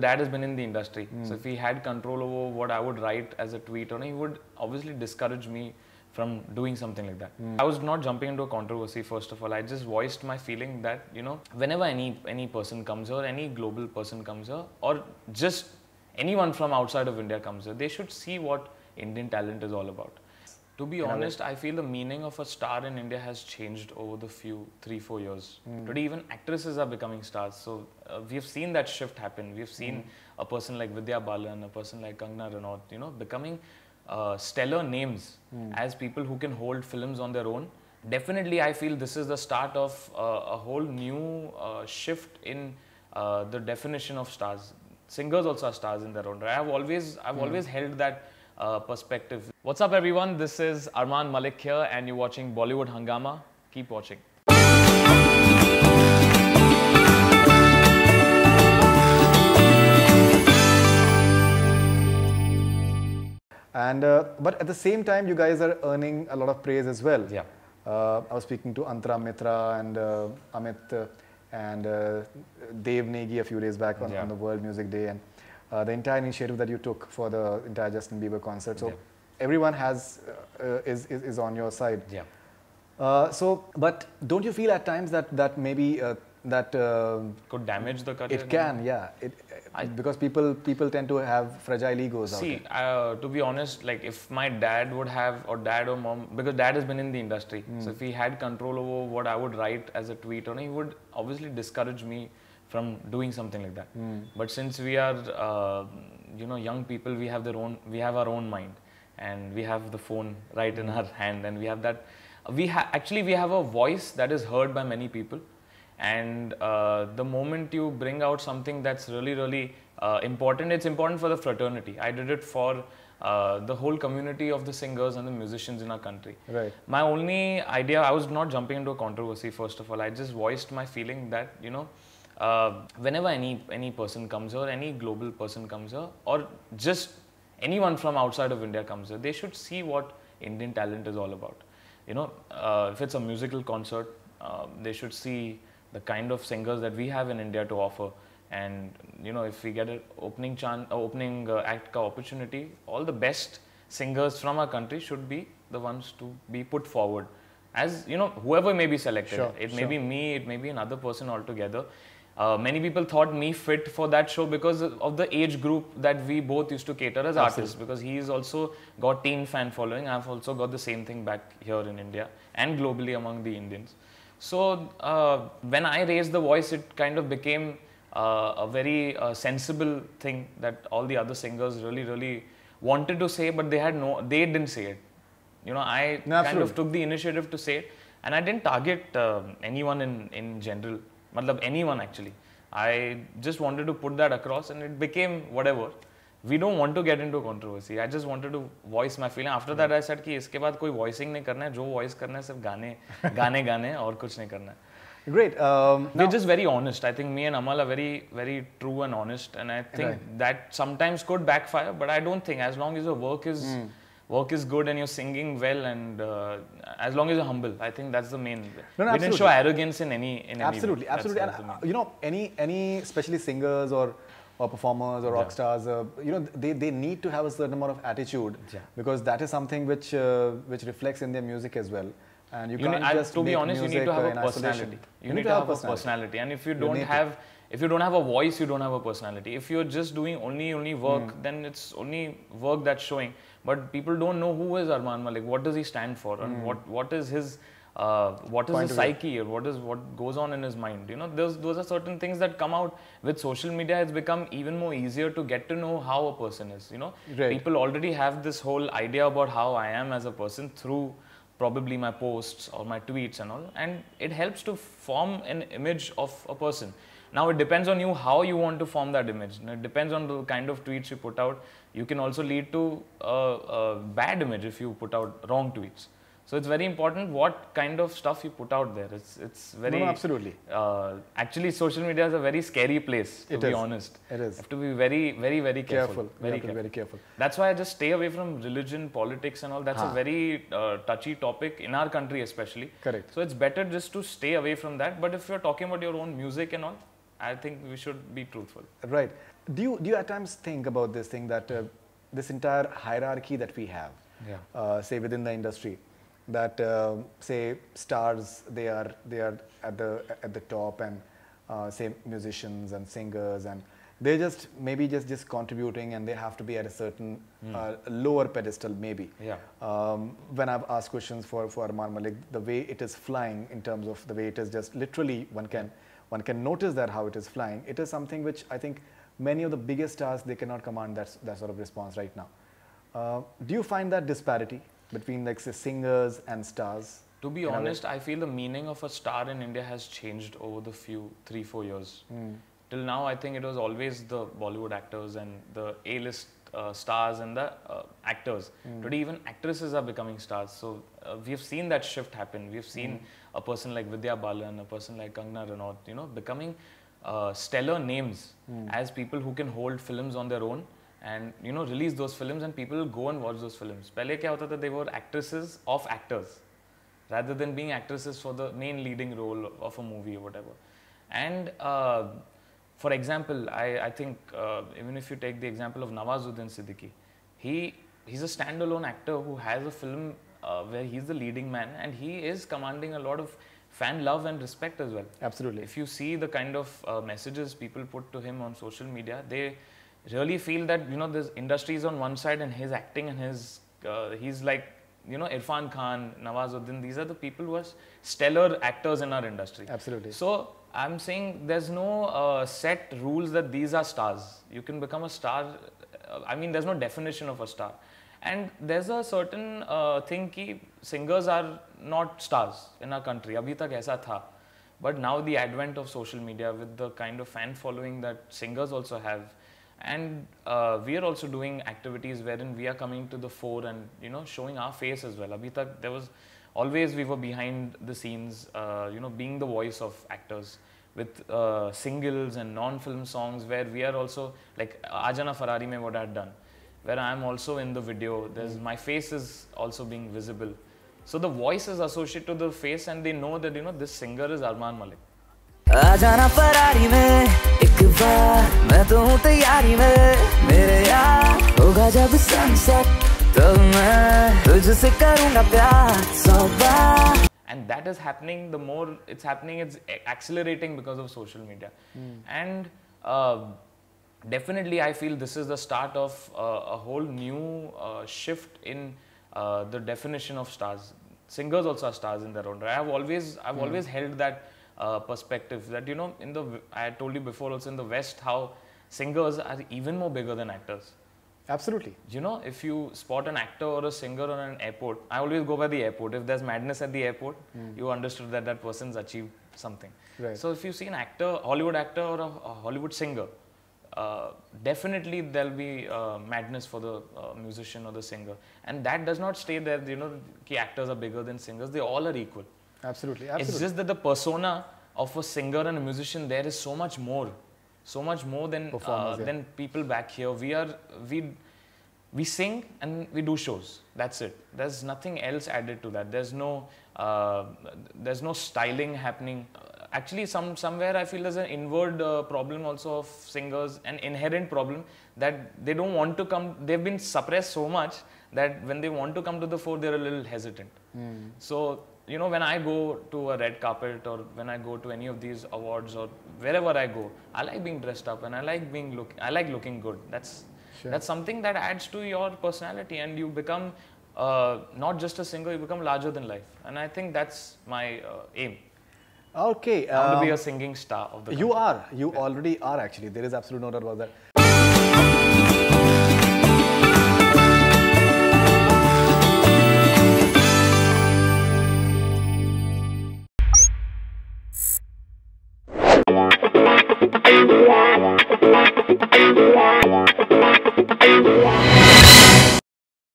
dad has been in the industry. So if he had control over what I would write as a tweet, or he would obviously discourage me from doing something like that. I was not jumping into a controversy, first of all. I just voiced my feeling that, you know, whenever any person comes here, any global person comes here, or just anyone from outside of India comes here, they should see what Indian talent is all about. To be honest, I feel the meaning of a star in India has changed over the few 3-4 years. Today, even actresses are becoming stars. So we have seen that shift happen. We have seen a person like Vidya Balan, a person like Kangana Ranaut, you know, becoming stellar names as people who can hold films on their own. Definitely, I feel this is the start of a whole new shift in the definition of stars. Singers also are stars in their own right. I've always held that perspective. What's up, everyone? This is Armaan Malik here, and you're watching Bollywood Hungama. Keep watching. And but at the same time, you guys are earning a lot of praise as well. Yeah. I was speaking to Antara Mitra and Amit and Dev Negi a few days back on the World Music Day, and the entire initiative that you took for the entire Justin Bieber concert. So everyone has is on your side. Yeah. So, but don't you feel at times that maybe that could damage the career? It can, yeah. Because people tend to have fragile egos. See, to be honest, like if my dad would have, or dad or mom, because dad has been in the industry, so if he had control over what I would write as a tweet, or he would obviously discourage me from doing something like that. But since we are, you know, young people, we have our own mind, and we have the phone right in our hand, and we have that. Actually we have a voice that is heard by many people. And the moment you bring out something that's really important, it's important for the fraternity. I did it for the whole community of the singers and the musicians in our country. Right. My only idea, I was not jumping into a controversy, first of all. I just voiced my feeling that, you know, whenever any person comes here, any global person comes here, or just anyone from outside of India comes here, they should see what Indian talent is all about. You know, if it's a musical concert, they should see the kind of singers that we have in India to offer. And you know, if we get an opening act ka opportunity, all the best singers from our country should be the ones to be put forward. As you know, whoever may be selected, it may be me, it may be another person altogether. Many people thought me fit for that show because of the age group that we both used to cater as artists, because he's also got teen fan following. I've also got the same thing back here in India and globally among the Indians. So when I raised the voice, it kind of became a very sensible thing that all the other singers really wanted to say, but they didn't say it. You know, I kind of took the initiative to say it, and I didn't target anyone in general. Matlab anyone actually. I just wanted to put that across, and it became whatever. We don't want to get into controversy. I just wanted to voice my feeling. After that, I said कि इसके बाद कोई voicing नहीं करना है. जो voice करना है सिर्फ गाने और कुछ नहीं करना है. Great. We're just very honest. I think me and Amal are very true and honest, and I think that sometimes could backfire. But I don't think, as long as your work is good and you're singing well, and as long as you're humble, I think that's the main. We didn't show arrogance in any. Absolutely. And you know, any especially singers or performers or rock stars, you know, they need to have a certain amount of attitude, because that is something which reflects in their music as well. And you can't just, to be honest, you need to have a personality. You need to have a personality, and if you don't have a voice, you don't have a personality. If you're just doing only work, then it's only work that's showing. But people don't know who is Armaan Malik, what does he stand for, and what is his psyche, or what goes on in his mind. You know, those are certain things that come out with social media. It's become even more easier to get to know how a person is. You know, people already have this whole idea about how I am as a person through probably my posts or my tweets and all, and it helps to form an image of a person. Now it depends on you how you want to form that image. It depends on the kind of tweets you put out. You can also lead to a bad image if you put out wrong tweets. So it's very important what kind of stuff you put out there. It's very absolutely. Actually, social media is a very scary place, to be honest. It is. You have to be very careful. Very careful. That's why I just stay away from religion, politics, and all. That's a very touchy topic in our country, especially. Correct. So it's better just to stay away from that. But if you're talking about your own music and all, I think we should be truthful. Right. Do you at times think about this thing that this entire hierarchy that we have, say within the industry, that say stars they are at the top, and say musicians and singers, and they're just maybe just contributing, and they have to be at a certain lower pedestal maybe. When I've asked questions for Armaan Malik, the way it is flying, in terms of the way it is just literally one can notice that how it is flying, it is something which I think many of the biggest stars, they cannot command that sort of response right now. Do you find that disparity between like say singers and stars? To be honest, I feel the meaning of a star in India has changed over the 3-4 years. Till now, I think it was always the Bollywood actors and the A-list stars and the actors. Today, even actresses are becoming stars. So we have seen that shift happen. We have seen a person like Vidya Balan, a person like Kangana Ranaut, you know, becoming stellar names as people who can hold films on their own and, you know, release those films, and people will go and watch those films. Pehle kya hota tha, they were actresses of actors rather than being actresses for the main leading role of a movie or whatever. And for example, I think even if you take the example of Nawazuddin Siddiqui, he's a standalone actor who has a film where he's the leading man, and he is commanding a lot of fan love and respect as well. Absolutely. If you see the kind of messages people put to him on social media, they really feel that, you know, this industry is on one side and his acting and his he's like, you know, Irfan Khan, Nawazuddin, these are the people who are stellar actors in our industry. Absolutely. So I'm saying there's no set rules that these are stars. You can become a star. I mean, there's no definition of a star. And there's a certain thing ki singers are not stars in our country. Abhi tak aisa tha. But now the advent of social media with the kind of fan following that singers also have, and we are also doing activities wherein we are coming to the fore and, you know, showing our face as well. Abhi tak there was always, we were behind the scenes, you know, being the voice of actors with singles and non-film songs, where we are also like Ajana Ferrari mein what I had done, where I am also in the video. There's my face is also being visible. So the voice is associated to the face, and they know that, you know, this singer is Armaan Malik. आजाना Ferrari में एक बार मैं तो हूँ तैयारी में मेरे यार होगा जब सनसेट तब मैं तुझसे करूँगा प्यार 100 बार. And that is happening. The more it's happening, it's accelerating because of social media. And definitely I feel this is the start of a whole new shift in the definition of stars. Singers also are stars in their own right. I've always held that perspective that, you know, I told you before also, in the West, how singers are even more bigger than actors. Absolutely. You know, if you spot an actor or a singer on an airport, I always go by the airport. If there's madness at the airport, you understood that that person's achieved something. Right. So if you see an actor, Hollywood actor or a Hollywood singer, definitely there'll be madness for the musician or the singer. And that does not stay there, you know, ki actors are bigger than singers. They all are equal. Absolutely. Absolutely. It's just that the persona of a singer and a musician there is so much more than people back here. We sing and we do shows. That's it. There's nothing else added to that. There's no styling happening. Actually, somewhere I feel there's an inward problem also of singers, an inherent problem that they don't want to come. They've been suppressed so much that when they want to come to the fore, they're a little hesitant. So, you know, when I go to a red carpet or when I go to any of these awards or wherever I go, I like being dressed up and I like looking good. That's something that adds to your personality, and you become not just a singer, you become larger than life. And I think that's my aim. Okay. I want to be a singing star of the country. You are. You already are, actually. There is absolutely no doubt about that.